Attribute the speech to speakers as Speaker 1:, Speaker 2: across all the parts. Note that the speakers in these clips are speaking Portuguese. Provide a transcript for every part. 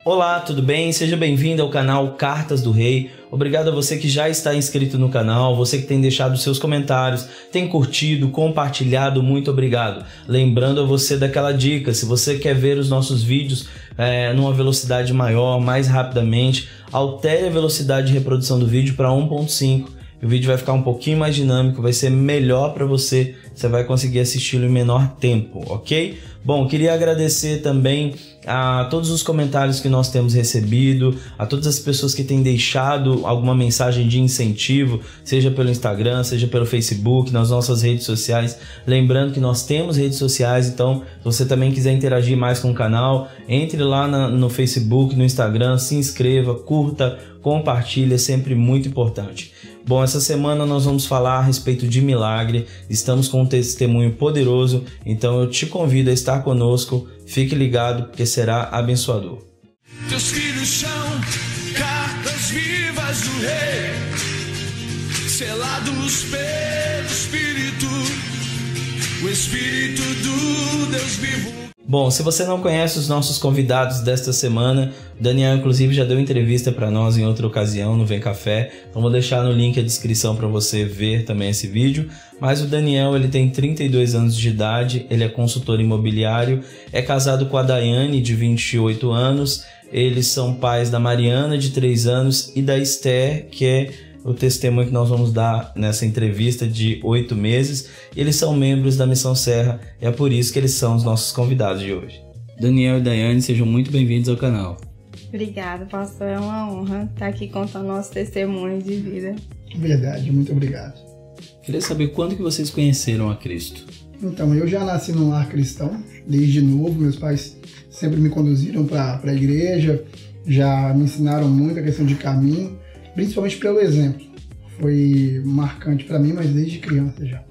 Speaker 1: Olá, tudo bem? Seja bem-vindo ao canal Cartas do Rei. Obrigado a você que já está inscrito no canal, você que tem deixado seus comentários, tem curtido, compartilhado, muito obrigado. Lembrando a você daquela dica, se você quer ver os nossos vídeos numa velocidade maior, mais rapidamente, altere a velocidade de reprodução do vídeo para 1.5. O vídeo vai ficar um pouquinho mais dinâmico, vai ser melhor para você, você vai conseguir assisti-lo em menor tempo, ok? Bom, queria agradecer também a todos os comentários que nós temos recebido, a todas as pessoas que têm deixado alguma mensagem de incentivo, seja pelo Instagram, seja pelo Facebook, nas nossas redes sociais. Lembrando que nós temos redes sociais, então se você também quiser interagir mais com o canal, entre lá no Facebook, no Instagram, se inscreva, curta, compartilhe, é sempre muito importante. Bom, essa semana nós vamos falar a respeito de milagre, estamos com um testemunho poderoso, então eu te convido a estar conosco, fique ligado porque será abençoador.
Speaker 2: Teus filhos são cartas vivas do Rei, selados pelo Espírito, o Espírito do Deus vivo.
Speaker 1: Bom, se você não conhece os nossos convidados desta semana, o Daniel inclusive já deu entrevista para nós em outra ocasião no Vem Café, então vou deixar no link a descrição para você ver também esse vídeo. Mas o Daniel, ele tem 32 anos de idade, ele é consultor imobiliário, é casado com a Daiane, de 28 anos, eles são pais da Mariana, de 3 anos, e da Esther, que é o testemunho que nós vamos dar nessa entrevista de 8 meses. Eles são membros da Missão Serra e é por isso que eles são os nossos convidados de hoje. Daniel e Daiane, sejam muito bem-vindos ao canal.
Speaker 3: Obrigada, pastor. É uma honra estar aqui contando nosso testemunho de vida.
Speaker 4: Verdade, muito obrigado.
Speaker 1: Queria saber quando que vocês conheceram a Cristo.
Speaker 4: Então, eu já nasci num lar cristão, desde novo. Meus pais sempre me conduziram para a igreja, já me ensinaram muito a questão de caminho, principalmente pelo exemplo. Foi marcante para mim, mas desde criança já.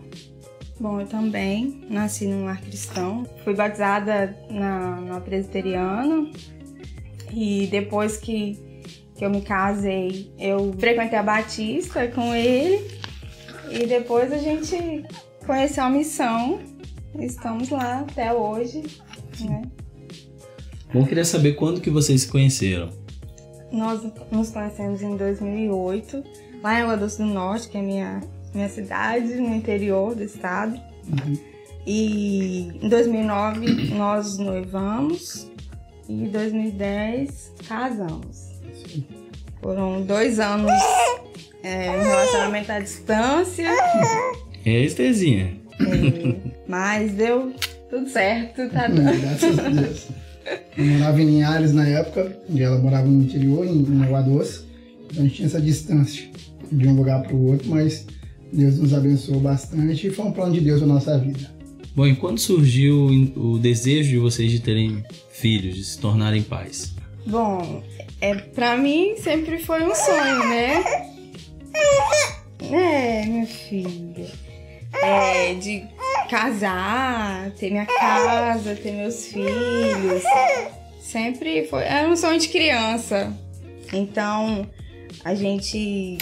Speaker 3: Bom, eu também nasci num lar cristão. Fui batizada na presbiteriana e depois que eu me casei, eu frequentei a Batista com ele e depois a gente conheceu a missão. Estamos lá até hoje, né?
Speaker 1: Bom, queria saber quando que vocês se conheceram.
Speaker 3: Nós nos conhecemos em 2008, lá em Água Doce do Norte, que é minha cidade, no interior do estado. E em 2009 nós noivamos e em 2010 casamos. Foram 2 anos em relacionamento à distância.
Speaker 1: É, Estezinha.
Speaker 3: Mas deu tudo certo, tá dando.
Speaker 4: Graças a Deus. Eu morava em Linhares na época, e ela morava no interior, em Água Doce. Então a gente tinha essa distância de um lugar para o outro, mas Deus nos abençoou bastante e foi um plano de Deus na nossa vida.
Speaker 1: Bom, e quando surgiu o desejo de vocês de terem filhos, de se tornarem pais?
Speaker 3: Bom, pra mim sempre foi um sonho, né? Minha filha. De casar, ter minha casa, ter meus filhos. Sempre foi. Era um sonho de criança. Então, a gente,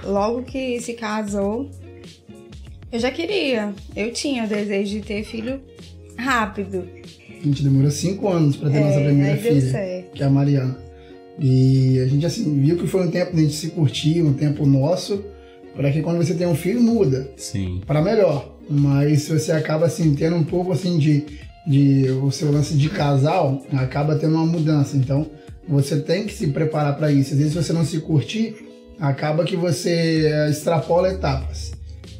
Speaker 3: logo que se casou, eu já queria. Eu tinha o desejo de ter filho rápido.
Speaker 4: A gente demorou 5 anos para ter nossa primeira filha, que é a Mariana. E a gente assim viu que foi um tempo de a gente se curtir, um tempo nosso, para que quando você tem um filho muda.
Speaker 1: Sim.
Speaker 4: Para melhor. Mas você acaba assim tendo um pouco assim de o seu lance de casal, acaba tendo uma mudança. Então você tem que se preparar para isso. Às vezes você não se curtir, acaba que você extrapola etapas.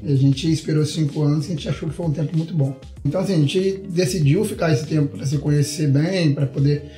Speaker 4: E a gente esperou 5 anos e a gente achou que foi um tempo muito bom. Então assim, a gente decidiu ficar esse tempo para se conhecer bem, para poder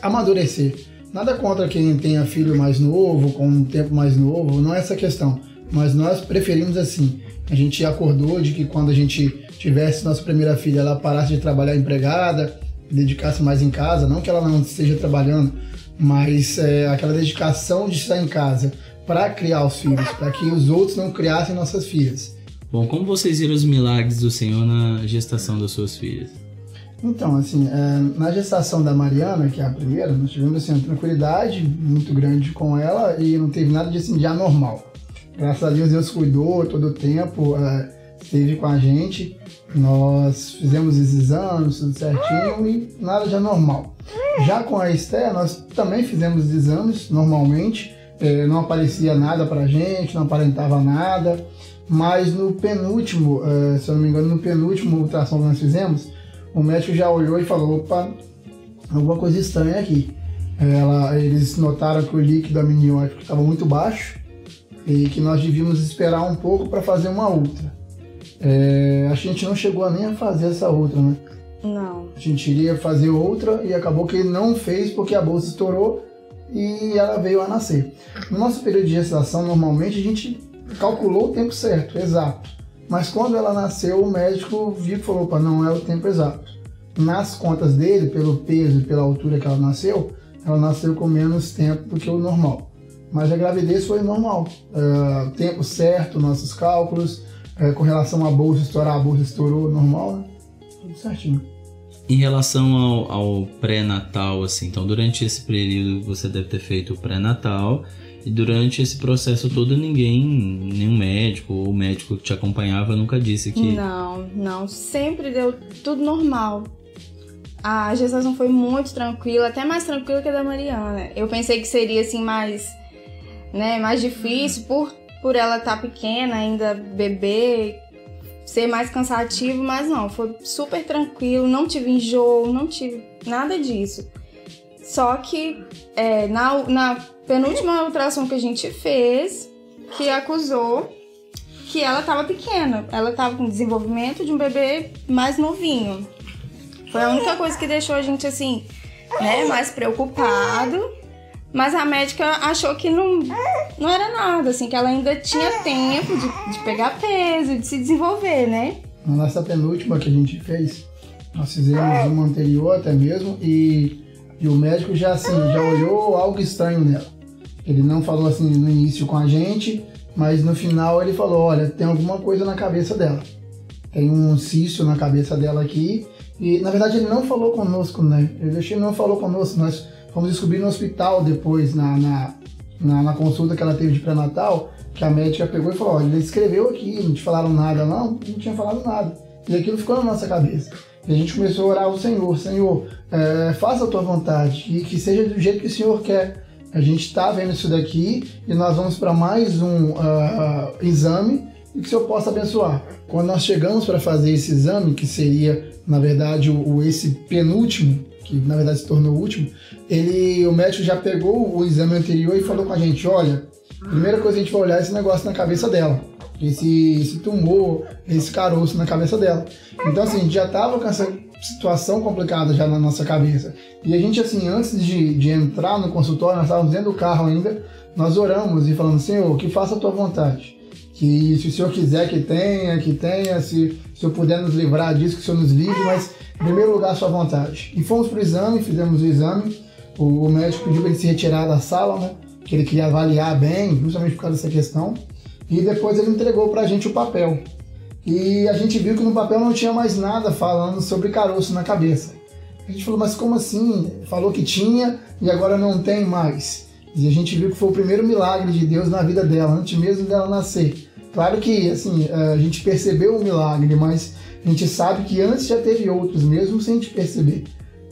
Speaker 4: amadurecer. Nada contra quem tenha filho mais novo, com um tempo mais novo, não é essa questão. Mas nós preferimos assim. A gente acordou de que quando a gente tivesse nossa primeira filha, ela parasse de trabalhar empregada, dedicasse mais em casa, não que ela não esteja trabalhando, mas aquela dedicação de estar em casa para criar os filhos, para que os outros não criassem nossas filhas.
Speaker 1: Bom, como vocês viram os milagres do Senhor na gestação das suas filhas?
Speaker 4: Então, assim, na gestação da Mariana, que é a primeira, nós tivemos assim, uma tranquilidade muito grande com ela e não teve nada de, assim, de anormal. Graças a Deus, Deus cuidou todo o tempo, esteve com a gente, nós fizemos os exames, tudo certinho e nada de anormal. Já com a Esther, nós também fizemos os exames normalmente, não aparecia nada pra gente, não aparentava nada, mas no penúltimo, se eu não me engano, no penúltimo ultrassom que nós fizemos, o médico já olhou e falou, opa, alguma coisa estranha aqui. Eles notaram que o líquido amniótico estava muito baixo e que nós devíamos esperar um pouco para fazer uma ultra. A gente não chegou nem a fazer essa outra, né?
Speaker 3: Não.
Speaker 4: A gente iria fazer outra e acabou que ele não fez porque a bolsa estourou e ela veio a nascer. No nosso período de gestação, normalmente a gente calculou o tempo certo, exato. Mas quando ela nasceu, o médico viu e falou, opa, não é o tempo exato. Nas contas dele, pelo peso e pela altura que ela nasceu com menos tempo do que o normal. Mas a gravidez foi normal. Tempo certo, nossos cálculos, com relação à bolsa estourar, a bolsa estourou normal, né? Tudo certinho.
Speaker 1: Em relação ao pré-natal, assim, então durante esse período você deve ter feito o pré-natal e durante esse processo todo nenhum médico ou médico que te acompanhava nunca disse que...
Speaker 3: Não, sempre deu tudo normal. A gestação foi muito tranquila, até mais tranquila que a da Mariana. Eu pensei que seria assim mais difícil por ela estar pequena, ainda bebê, ser mais cansativo, mas não, foi super tranquilo, não tive enjoo, não tive nada disso. Só que na penúltima ultrassom que a gente fez, que acusou que ela estava pequena, ela estava com desenvolvimento de um bebê mais novinho. Foi a única coisa que deixou a gente assim, mais preocupado. Mas a médica achou que não era nada, assim, que ela ainda tinha tempo de pegar peso, de se desenvolver, né?
Speaker 4: Na nossa penúltima que a gente fez, nós fizemos uma anterior até mesmo e o médico já olhou algo estranho nela. Ele não falou assim no início com a gente, mas no final ele falou, olha, tem alguma coisa na cabeça dela. Tem um cisto na cabeça dela aqui. E na verdade ele não falou conosco, né? Ele não falou conosco, nós fomos descobrir no hospital depois, na consulta que ela teve de pré-natal, que a médica pegou e falou, olha, ele escreveu aqui, não te falaram nada não tinha falado nada. E aquilo ficou na nossa cabeça. E a gente começou a orar ao Senhor, faça a tua vontade e que seja do jeito que o Senhor quer. A gente está vendo isso daqui e nós vamos para mais um exame e que o Senhor possa abençoar. Quando nós chegamos para fazer esse exame, que seria, na verdade, esse penúltimo, que na verdade se tornou o último, o médico já pegou o exame anterior e falou com a gente, olha, a primeira coisa que a gente vai olhar é esse negócio na cabeça dela, esse tumor, esse caroço na cabeça dela. Então assim, a gente já estava com essa situação complicada já na nossa cabeça. E a gente assim, antes de entrar no consultório, nós estávamos dentro do carro ainda, nós oramos e falamos, Senhor, que faça a tua vontade. Que se o Senhor quiser que tenha, se o Senhor puder nos livrar disso, que o Senhor nos livre, mas em primeiro lugar a sua vontade. E fomos para o exame, fizemos o exame, o médico pediu para ele se retirar da sala, né, que ele queria avaliar bem, justamente por causa dessa questão, e depois ele entregou para a gente o papel. E a gente viu que no papel não tinha mais nada falando sobre caroço na cabeça. A gente falou, mas como assim? Falou que tinha e agora não tem mais. E a gente viu que foi o primeiro milagre de Deus na vida dela, antes mesmo dela nascer. Claro que assim, a gente percebeu o milagre, mas a gente sabe que antes já teve outros, mesmo sem a gente perceber.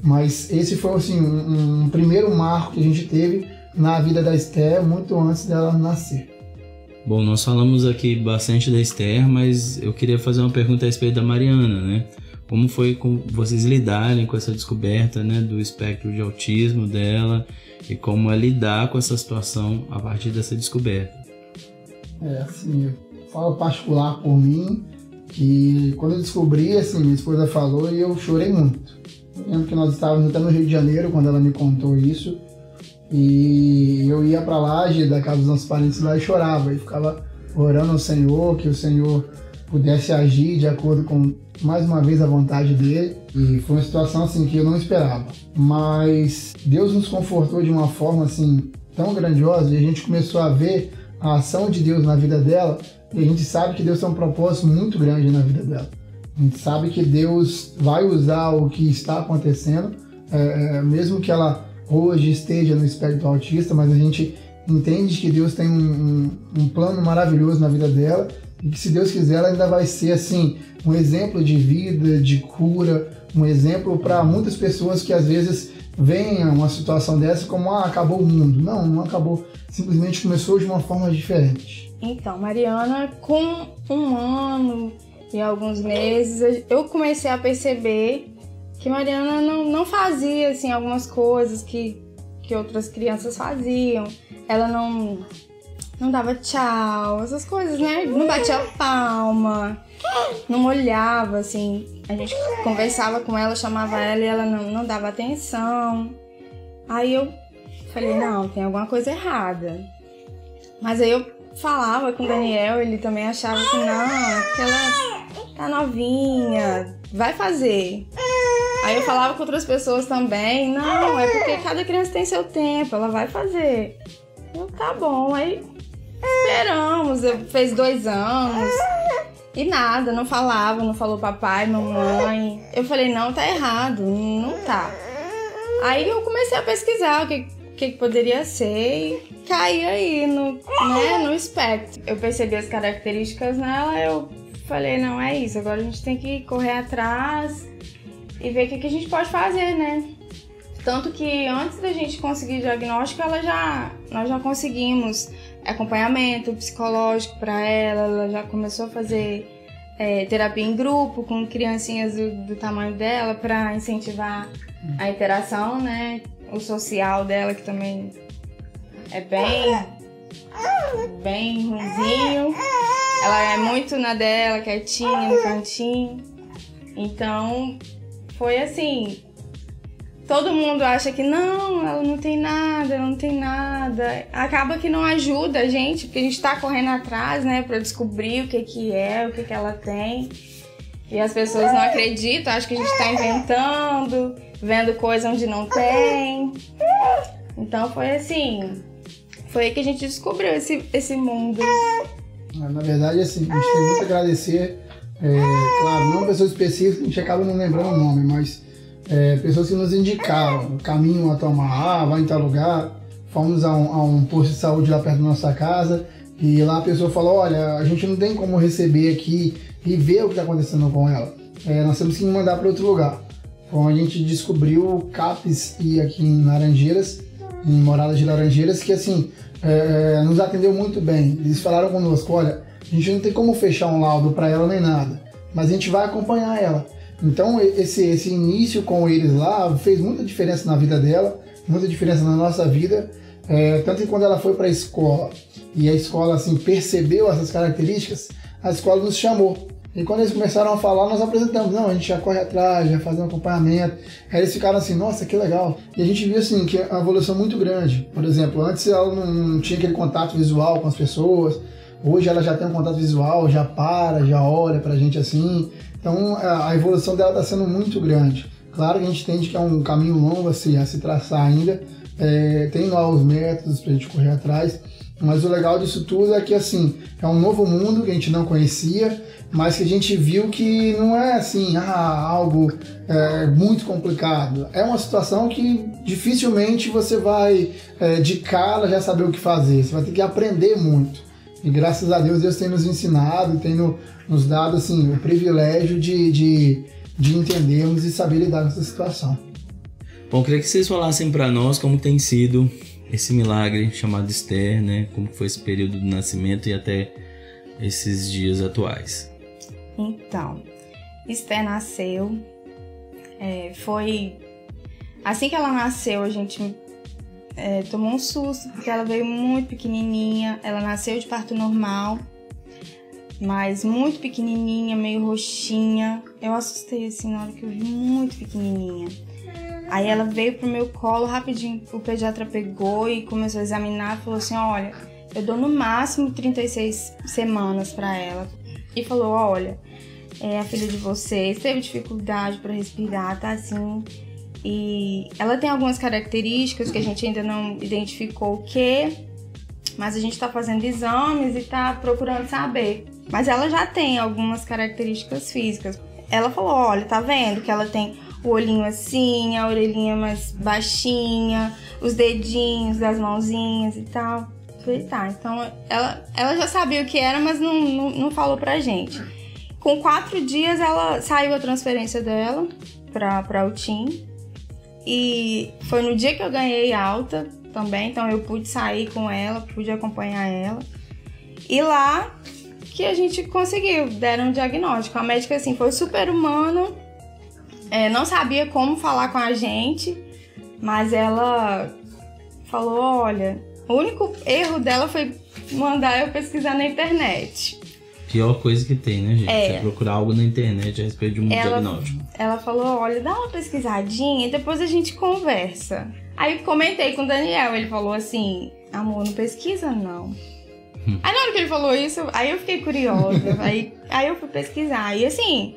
Speaker 4: Mas esse foi assim, um primeiro marco que a gente teve na vida da Esther, muito antes dela nascer.
Speaker 1: Bom, nós falamos aqui bastante da Esther, mas eu queria fazer uma pergunta a respeito da Mariana, né? Como foi com vocês lidarem com essa descoberta, né, do espectro de autismo dela e como é lidar com essa situação a partir dessa descoberta?
Speaker 4: Assim, eu falo particular por mim, que quando eu descobri, assim, minha esposa falou e eu chorei muito. Eu lembro que nós estávamos até no Rio de Janeiro quando ela me contou isso, e eu ia para lá, da casa dos nossos parentes lá, e chorava, e ficava orando ao Senhor, que o Senhor pudesse agir de acordo com, mais uma vez, a vontade dele. E foi uma situação assim que eu não esperava. Mas Deus nos confortou de uma forma assim tão grandiosa, e a gente começou a ver a ação de Deus na vida dela, e a gente sabe que Deus tem um propósito muito grande na vida dela. A gente sabe que Deus vai usar o que está acontecendo, mesmo que ela hoje esteja no espectro autista, mas a gente entende que Deus tem um plano maravilhoso na vida dela e que, se Deus quiser, ela ainda vai ser assim um exemplo de vida, de cura, um exemplo para muitas pessoas que às vezes veem uma situação dessa como acabou o mundo. Não acabou, simplesmente começou de uma forma diferente.
Speaker 3: Então, Mariana, com 1 ano e alguns meses, eu comecei a perceber que Mariana não fazia assim algumas coisas que outras crianças faziam. Ela não dava tchau, essas coisas, né? Não batia palma, não olhava, assim. A gente conversava com ela, chamava ela e ela não dava atenção. Aí eu falei, não, tem alguma coisa errada. Mas aí eu falava com o Daniel, ele também achava que não, que ela tá novinha, vai fazer. Aí eu falava com outras pessoas também, não, é porque cada criança tem seu tempo, ela vai fazer. Eu, tá bom, aí esperamos, fez 2 anos e nada, não falava, não falou papai, mamãe. Eu falei, não, tá errado, não tá. Aí eu comecei a pesquisar o que poderia ser e caí aí no espectro. Eu percebi as características nela, eu falei, não, é isso, agora a gente tem que correr atrás e ver o que a gente pode fazer, né? Tanto que antes da gente conseguir diagnóstico, nós já conseguimos acompanhamento psicológico para ela já começou a fazer terapia em grupo com criancinhas do tamanho dela para incentivar a interação, né? O social dela, que também é bem ruimzinho. Ela é muito na dela, quietinha, no cantinho. Então, foi assim... Todo mundo acha que não, ela não tem nada. Acaba que não ajuda a gente, porque a gente tá correndo atrás, né, pra descobrir o que ela tem. E as pessoas não acreditam, acham que a gente tá inventando, vendo coisa onde não tem. Então foi assim, foi aí que a gente descobriu esse mundo.
Speaker 4: Na verdade, assim, a gente tem muito a agradecer, claro, não pessoas específicas, a gente acaba não lembrando o nome, mas pessoas que nos indicaram o caminho a tomar, vai em tal lugar. Fomos a um posto de saúde lá perto da nossa casa e lá a pessoa falou, olha, a gente não tem como receber aqui e ver o que está acontecendo com ela. Nós temos que mandar para outro lugar. Então a gente descobriu o CAPS e aqui em Laranjeiras, em Moradas de Laranjeiras, que assim, nos atendeu muito bem. Eles falaram conosco, olha, a gente não tem como fechar um laudo para ela nem nada, mas a gente vai acompanhar ela. Então esse início com eles lá fez muita diferença na vida dela, muita diferença na nossa vida, tanto que quando ela foi para a escola e a escola assim percebeu essas características, a escola nos chamou. E quando eles começaram a falar, nós apresentamos, não, a gente já corre atrás, já faz um acompanhamento. Aí eles ficaram assim, nossa, que legal. E a gente viu assim que é uma evolução muito grande. Por exemplo, antes ela não tinha aquele contato visual com as pessoas, hoje ela já tem um contato visual, já olha pra gente assim. Então a evolução dela está sendo muito grande. Claro que a gente entende que é um caminho longo a se traçar ainda, tem novos métodos para a gente correr atrás, mas o legal disso tudo é que assim, é um novo mundo que a gente não conhecia, mas que a gente viu que não é assim, algo muito complicado. É uma situação que dificilmente você vai de cara já saber o que fazer, você vai ter que aprender muito. E graças a Deus, Deus tem nos ensinado, tem nos dado assim, o privilégio de entendermos e saber lidar com essa situação.
Speaker 1: Bom, queria que vocês falassem para nós como tem sido esse milagre chamado Esther, né? Como foi esse período do nascimento e até esses dias atuais.
Speaker 3: Então, Esther nasceu, foi... Assim que ela nasceu, a gente... tomou um susto, porque ela veio muito pequenininha, ela nasceu de parto normal, mas muito pequenininha, meio roxinha. Eu assustei assim na hora que eu vi, muito pequenininha. Aí ela veio pro meu colo rapidinho, o pediatra pegou e começou a examinar e falou assim, olha, eu dou no máximo 36 semanas pra ela. E falou, olha, a filha de vocês teve dificuldade pra respirar, tá assim... E ela tem algumas características que a gente ainda não identificou o que, mas a gente está fazendo exames e está procurando saber. Mas ela já tem algumas características físicas. Ela falou, olha, tá vendo que ela tem o olhinho assim, a orelhinha mais baixinha, os dedinhos das mãozinhas e tal. suspeitar. Então, ela já sabia o que era, mas não falou pra gente. Com 4 dias, ela saiu a transferência dela pra UTIM. E foi no dia que eu ganhei alta também. Então, eu pude sair com ela, pude acompanhar ela. E lá que a gente conseguiu, deram um diagnóstico. A médica, assim, foi super humana. Não sabia como falar com a gente, mas ela falou, olha, o único erro dela foi mandar eu pesquisar na internet.
Speaker 1: Pior coisa que tem, né, gente? Você procurar algo na internet a respeito de um diagnóstico.
Speaker 3: Ela falou, olha, dá uma pesquisadinha e depois a gente conversa. Aí comentei com o Daniel, ele falou assim, amor, não pesquisa não. Aí na hora que ele falou isso, aí eu fiquei curiosa, aí eu fui pesquisar. E assim,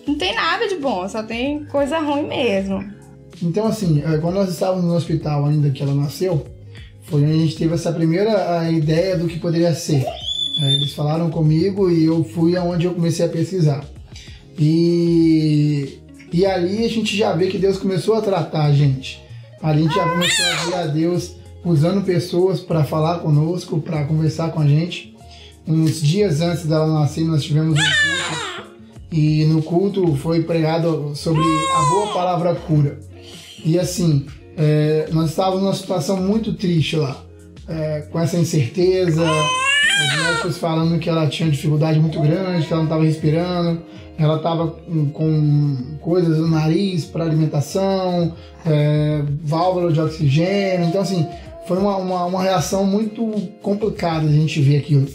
Speaker 3: não tem nada de bom, só tem coisa ruim mesmo.
Speaker 4: Então assim, quando nós estávamos no hospital ainda que ela nasceu, foi onde a gente teve essa primeira ideia do que poderia ser. Eles falaram comigo e eu fui aonde eu comecei a pesquisar. E ali a gente já vê que Deus começou a tratar a gente. Ali a gente já começou a ver a Deus usando pessoas para falar conosco, para conversar com a gente. Uns dias antes dela nascer, nós tivemos um culto. E no culto foi pregado sobre a boa palavra cura. E assim, nós estávamos numa situação muito triste lá. Com essa incerteza, os médicos falando que ela tinha dificuldade muito grande, que ela não estava respirando, ela estava com coisas no nariz para alimentação, válvula de oxigênio. Então assim, foi uma reação muito complicada a gente ver aquilo.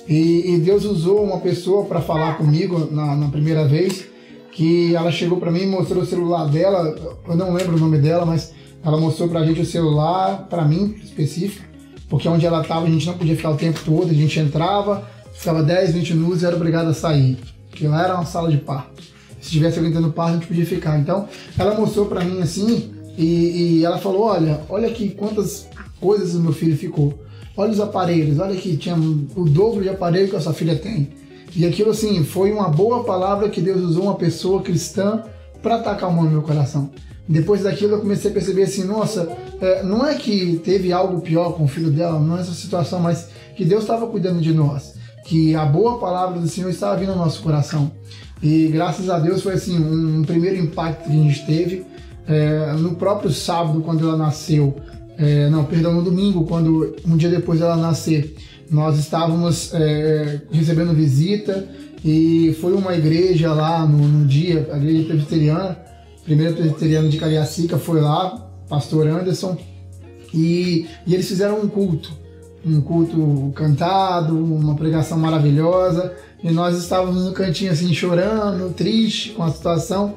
Speaker 4: E Deus usou uma pessoa para falar comigo na primeira vez, que ela chegou para mim e mostrou o celular dela, eu não lembro o nome dela, mas ela mostrou pra gente o celular, para mim específico, porque onde ela estava a gente não podia ficar o tempo todo, a gente entrava, ficava 10, 20 minutos e era obrigado a sair, porque lá era uma sala de parto. Se tivesse alguém tendo parto, a gente podia ficar. Então, ela mostrou pra mim assim, e ela falou, olha aqui quantas coisas o meu filho ficou. Olha os aparelhos, olha que tinha o dobro de aparelho que a sua filha tem. E aquilo assim, foi uma boa palavra que Deus usou uma pessoa cristã para estar acalmando meu coração. Depois daquilo eu comecei a perceber assim, nossa, não é que teve algo pior com o filho dela, não é essa situação, mas que Deus estava cuidando de nós. Que a boa palavra do Senhor estava vindo ao nosso coração. E graças a Deus foi assim, um primeiro impacto que a gente teve. No próprio sábado, quando ela nasceu, no domingo, quando um dia depois dela nascer, nós estávamos recebendo visita e foi uma igreja lá no dia, a igreja presbiteriana, primeira presbiteriana de Cariacica, foi lá, pastor Anderson, e eles fizeram um culto cantado, uma pregação maravilhosa, e nós estávamos no cantinho assim chorando, triste com a situação.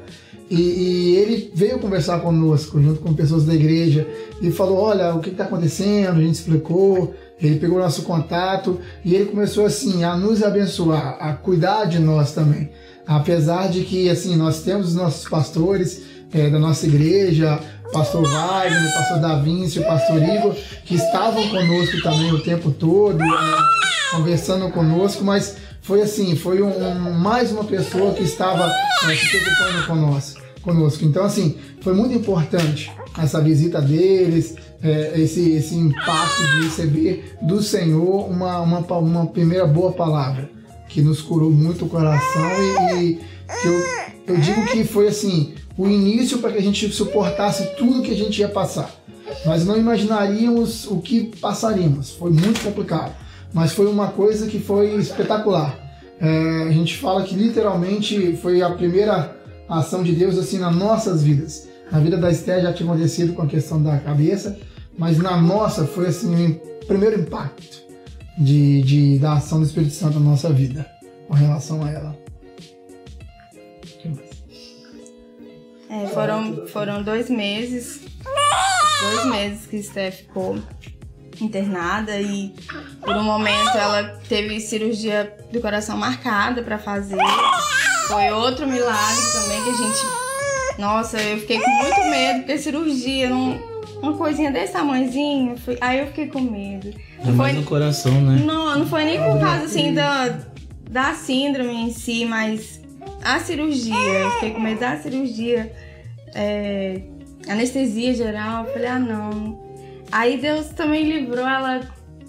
Speaker 4: E ele veio conversar conosco, junto com pessoas da igreja, e falou, olha, o que está acontecendo, a gente explicou, ele pegou nosso contato, e ele começou assim, a nos abençoar, a cuidar de nós também. Apesar de que, assim, nós temos os nossos pastores da nossa igreja, pastor Wagner, pastor Davíncio, pastor Igor, que estavam conosco também o tempo todo, conversando conosco, mas foi assim, foi mais uma pessoa que estava se preocupando conosco. Então, assim, foi muito importante essa visita deles, esse impacto de receber do Senhor uma primeira boa palavra, que nos curou muito o coração e que eu digo que foi assim, o início para que a gente suportasse tudo que a gente ia passar. Nós não imaginaríamos o que passaríamos, foi muito complicado, mas foi uma coisa que foi espetacular. A gente fala que literalmente foi a primeira ação de Deus assim nas nossas vidas. Na vida da Esther já tinha acontecido com a questão da cabeça, mas na nossa foi assim o primeiro impacto da ação do Espírito Santo na nossa vida com relação a ela.
Speaker 3: Foram 2 meses. 2 meses que Esther ficou internada e por um momento ela teve cirurgia do coração marcada para fazer. Foi outro milagre também que a gente... Nossa, eu fiquei com muito medo, porque cirurgia, uma coisinha desse tamanhozinho, aí eu fiquei com medo.
Speaker 1: Não foi no coração, né?
Speaker 3: Não foi nem por causa assim da síndrome em si, mas a cirurgia. Eu fiquei com medo da cirurgia, anestesia geral. Eu falei, não. Aí Deus também livrou, ela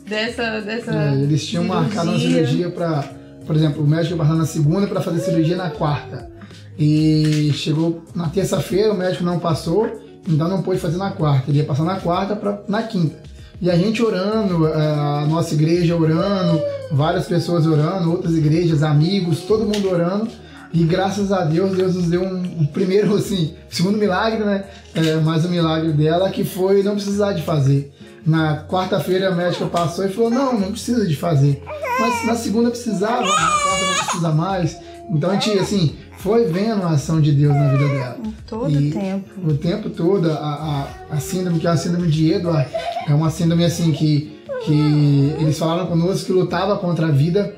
Speaker 3: dessa
Speaker 4: eles tinham marcado uma cirurgia para, por exemplo, o médico ia passar na segunda para fazer cirurgia na quarta. E chegou na terça-feira, o médico não passou, então não pôde fazer na quarta. Ele ia passar na quarta na quinta. E a gente orando, a nossa igreja orando, várias pessoas orando, outras igrejas, amigos, todo mundo orando. E graças a Deus, Deus nos deu um primeiro, assim, segundo milagre, né? Mais um milagre dela, que foi não precisar de fazer. Na quarta-feira a médica passou e falou, não precisa de fazer. Mas na segunda precisava, na quarta não precisa mais. Então a gente, assim, foi vendo a ação de Deus na vida dela.
Speaker 3: Todo o tempo.
Speaker 4: O tempo todo, a síndrome, que é a síndrome de Edward, é uma síndrome, assim, que eles falaram conosco que lutava contra a vida.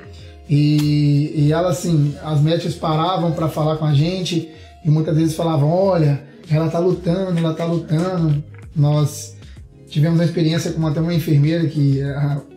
Speaker 4: E ela, assim, as médicas paravam para falar com a gente e muitas vezes falavam, olha, ela tá lutando. Nós tivemos uma experiência com até uma enfermeira que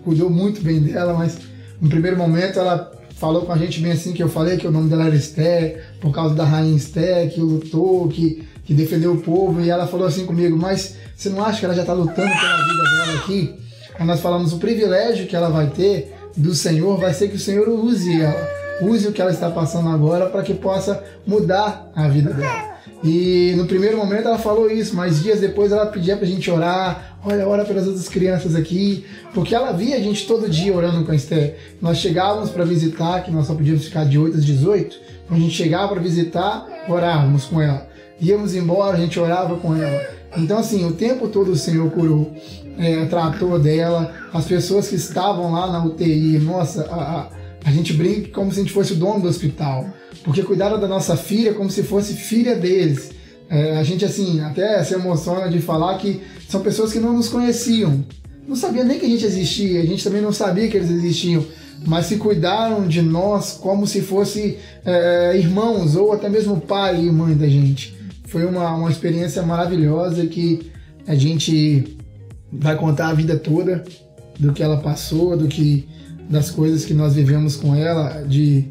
Speaker 4: cuidou muito bem dela, mas no primeiro momento ela falou com a gente bem assim, que eu falei que o nome dela era Esther, por causa da rainha Esther, que lutou, que defendeu o povo, e ela falou assim comigo, mas você não acha que ela já tá lutando pela vida dela aqui? Aí nós falamos, o privilégio que ela vai ter do Senhor vai ser que o Senhor use ela, use o que ela está passando agora para que possa mudar a vida dela. E no primeiro momento ela falou isso, mas dias depois ela pedia pra gente orar, olha, ora pelas outras crianças aqui, porque ela via a gente todo dia orando com a Esther. Nós chegávamos para visitar, que nós só podíamos ficar de 8 às 18, então a gente chegava para visitar, orávamos com ela. Íamos embora, a gente orava com ela. Então assim, o tempo todo o Senhor curou, tratou dela, as pessoas que estavam lá na UTI, nossa, a gente brinca como se a gente fosse o dono do hospital, porque cuidaram da nossa filha como se fosse filha deles. A gente, assim, até se emociona de falar que são pessoas que não nos conheciam, não sabia nem que a gente existia, a gente também não sabia que eles existiam, mas se cuidaram de nós como se fosse irmãos, ou até mesmo pai e mãe da gente. Foi uma experiência maravilhosa que a gente vai contar a vida toda do que ela passou, das coisas que nós vivemos com ela, de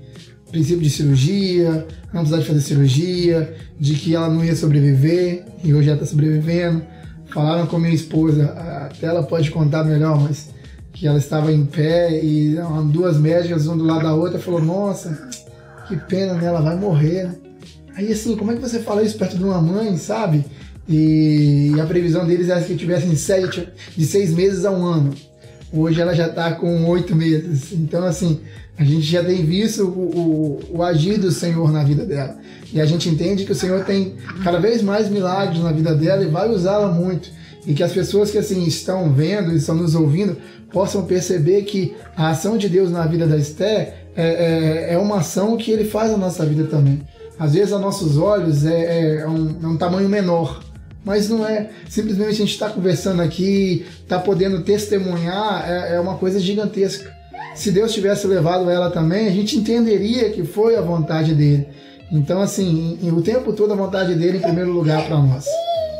Speaker 4: princípio de cirurgia, não precisar de fazer cirurgia, de que ela não ia sobreviver, e hoje ela está sobrevivendo. Falaram com minha esposa, até ela pode contar melhor, mas que ela estava em pé e duas médicas, uma do lado da outra, falou, nossa, que pena, né? Ela vai morrer, né? Aí assim, como é que você fala isso perto de uma mãe, sabe? E a previsão deles era que tivessem de 6 meses a 1 ano. Hoje ela já está com 8 meses. Então, assim, a gente já tem visto o agir do Senhor na vida dela. E a gente entende que o Senhor tem cada vez mais milagres na vida dela e vai usá-la muito. E que as pessoas que, assim, estão vendo e estão nos ouvindo possam perceber que a ação de Deus na vida da Esther é uma ação que Ele faz na nossa vida também. Às vezes, a nossos olhos é um tamanho menor. Mas não é, simplesmente a gente está conversando aqui, está podendo testemunhar, é uma coisa gigantesca. Se Deus tivesse levado ela também, a gente entenderia que foi a vontade dele. Então, assim, o tempo todo a vontade dele em primeiro lugar para nós.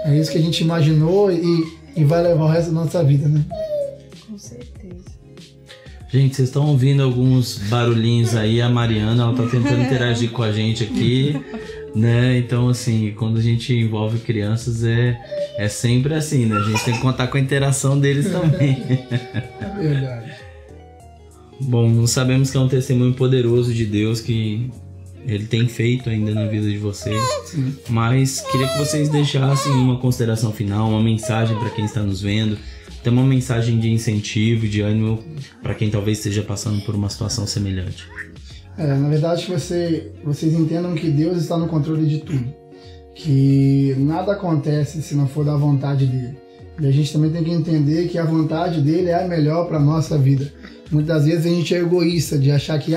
Speaker 4: É isso que a gente imaginou e vai levar o resto da nossa vida, né?
Speaker 3: Com certeza.
Speaker 1: Gente, vocês estão ouvindo alguns barulhinhos aí, a Mariana, ela tá tentando interagir com a gente aqui. Né? Então, assim, quando a gente envolve crianças é sempre assim, né? A gente tem que contar com a interação deles também.
Speaker 4: É verdade.
Speaker 1: Bom, nós sabemos que é um testemunho poderoso de Deus que Ele tem feito ainda na vida de vocês.
Speaker 4: Sim.
Speaker 1: Mas queria que vocês deixassem uma consideração final, uma mensagem para quem está nos vendo, até uma mensagem de incentivo, de ânimo para quem talvez esteja passando por uma situação semelhante.
Speaker 4: Na verdade, vocês entendam que Deus está no controle de tudo. Que nada acontece se não for da vontade dele. E a gente também tem que entender que a vontade dele é a melhor para a nossa vida. Muitas vezes a gente é egoísta de achar que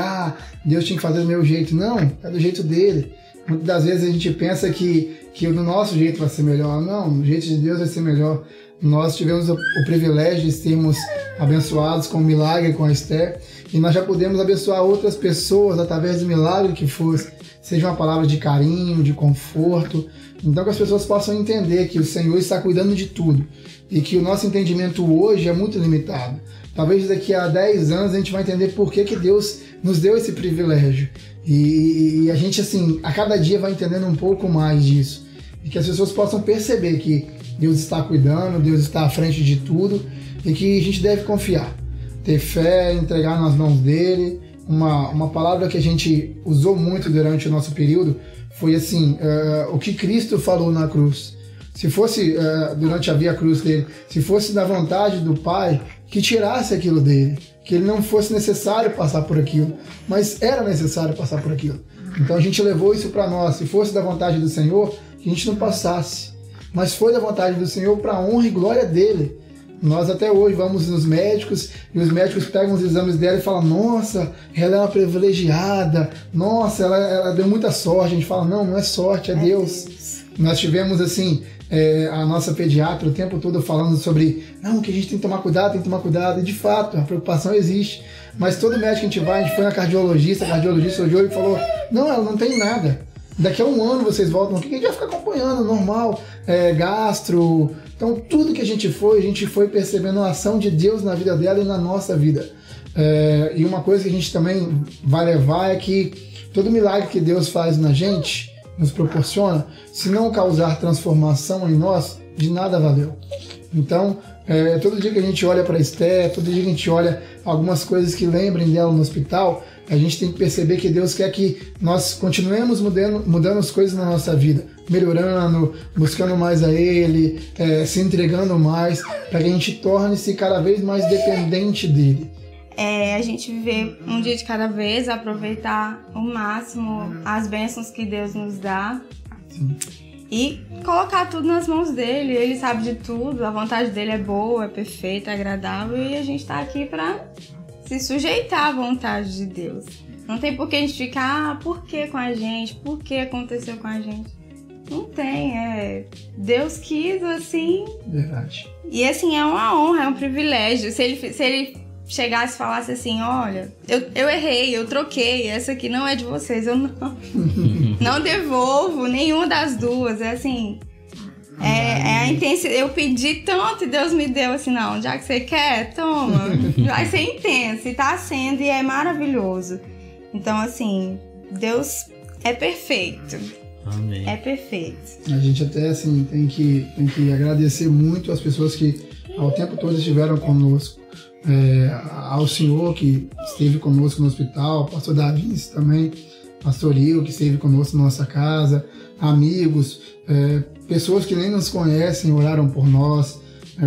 Speaker 4: Deus tinha que fazer do meu jeito. Não, é do jeito dele. Muitas das vezes a gente pensa que do nosso jeito vai ser melhor. Não, o jeito de Deus vai ser melhor. Nós tivemos o privilégio de sermos abençoados com o milagre com a Esther, e nós já podemos abençoar outras pessoas através do milagre que fosse, seja uma palavra de carinho, de conforto. Então que as pessoas possam entender que o Senhor está cuidando de tudo e que o nosso entendimento hoje é muito limitado. Talvez daqui a 10 anos a gente vai entender por que Deus nos deu esse privilégio, e a gente, assim, a cada dia vai entendendo um pouco mais disso, e que as pessoas possam perceber que Deus está cuidando, Deus está à frente de tudo, e que a gente deve confiar. ter fé, entregar nas mãos dele. Uma palavra que a gente usou muito durante o nosso período foi assim, o que Cristo falou na cruz. Se fosse, durante a via cruz dele, se fosse da vontade do Pai, que tirasse aquilo dele, que ele não fosse necessário passar por aquilo, mas era necessário passar por aquilo. Então a gente levou isso para nós. Se fosse da vontade do Senhor, que a gente não passasse, mas foi da vontade do Senhor para a honra e glória dele. Nós até hoje vamos nos médicos e os médicos pegam os exames dela e falam: nossa, ela é uma privilegiada, nossa, ela deu muita sorte. A gente fala: não é sorte, é Deus. Nós tivemos assim, a nossa pediatra o tempo todo falando sobre não, que a gente tem que tomar cuidado, e de fato, a preocupação existe. Mas todo médico que a gente vai, a gente foi na cardiologista, a cardiologista olhou e falou: não, ela não tem nada. Daqui a um ano vocês voltam aqui, que a gente vai ficar acompanhando, normal, gastro. Então tudo que a gente foi percebendo a ação de Deus na vida dela e na nossa vida. E uma coisa que a gente também vai levar é que todo milagre que Deus faz na gente, nos proporciona, se não causar transformação em nós, de nada valeu. Então, todo dia que a gente olha para Esther, todo dia que a gente olha algumas coisas que lembrem dela no hospital, a gente tem que perceber que Deus quer que nós continuemos mudando as coisas na nossa vida, melhorando, buscando mais a Ele, se entregando mais, para que a gente torne-se cada vez mais dependente dEle.
Speaker 3: A gente viver um dia de cada vez, aproveitar ao máximo as bênçãos que Deus nos dá.
Speaker 4: Sim.
Speaker 3: E colocar tudo nas mãos dele. Ele sabe de tudo, a vontade dele é boa, é perfeita, é agradável, e a gente tá aqui pra se sujeitar à vontade de Deus. Não tem por que a gente ficar, por que com a gente? Por que aconteceu com a gente? Não tem, Deus quis assim.
Speaker 4: Verdade.
Speaker 3: E assim, é uma honra, é um privilégio. Se ele chegasse e falasse assim: olha, eu errei, eu troquei, essa aqui não é de vocês, eu não devolvo nenhuma das duas. É assim, a intensidade. Eu pedi tanto e Deus me deu assim: não, já que você quer, toma, vai ser intenso, e tá sendo, e é maravilhoso. Então assim, Deus é perfeito.
Speaker 1: Amém.
Speaker 3: É perfeito.
Speaker 4: A gente até assim tem que agradecer muito as pessoas que ao tempo todo estiveram conosco. Ao senhor que esteve conosco no hospital, pastor Davi também, pastor Rio que esteve conosco na nossa casa, amigos, pessoas que nem nos conhecem oraram por nós,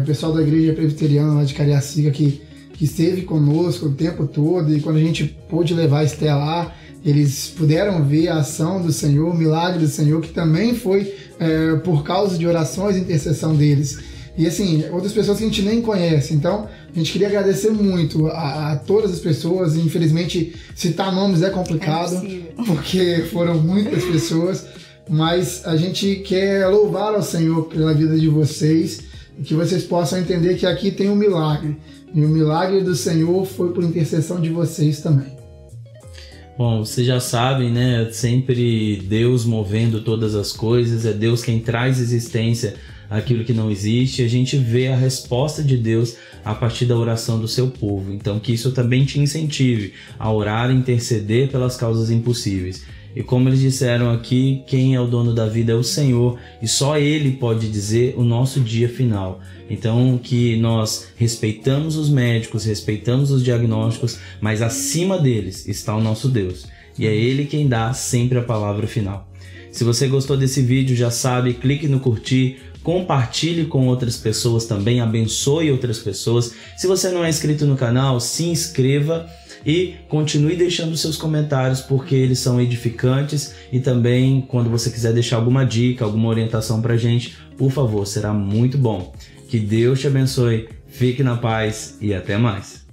Speaker 4: pessoal da igreja presbiteriana lá de Cariacica que esteve conosco o tempo todo, e quando a gente pôde levar a Esther lá, eles puderam ver a ação do Senhor, o milagre do Senhor, que também foi por causa de orações e intercessão deles. E assim, outras pessoas que a gente nem conhece. Então, a gente queria agradecer muito a todas as pessoas. Infelizmente, citar nomes é complicado, porque foram muitas pessoas. Mas a gente quer louvar ao Senhor pela vida de vocês, e que vocês possam entender que aqui tem um milagre. E o milagre do Senhor foi por intercessão de vocês também.
Speaker 1: Bom, vocês já sabem, né? Sempre Deus movendo todas as coisas. É Deus quem traz existência aquilo que não existe. A gente vê a resposta de Deus a partir da oração do seu povo. Então que isso também te incentive a orar e interceder pelas causas impossíveis. E como eles disseram aqui, quem é o dono da vida é o Senhor, e só Ele pode dizer o nosso dia final. Então que nós respeitamos os médicos, respeitamos os diagnósticos, mas acima deles está o nosso Deus. E é Ele quem dá sempre a palavra final. Se você gostou desse vídeo, já sabe, clique no curtir, compartilhe com outras pessoas também, abençoe outras pessoas. Se você não é inscrito no canal, se inscreva e continue deixando seus comentários, porque eles são edificantes, e também quando você quiser deixar alguma dica, alguma orientação pra gente, por favor, será muito bom. Que Deus te abençoe, fique na paz e até mais.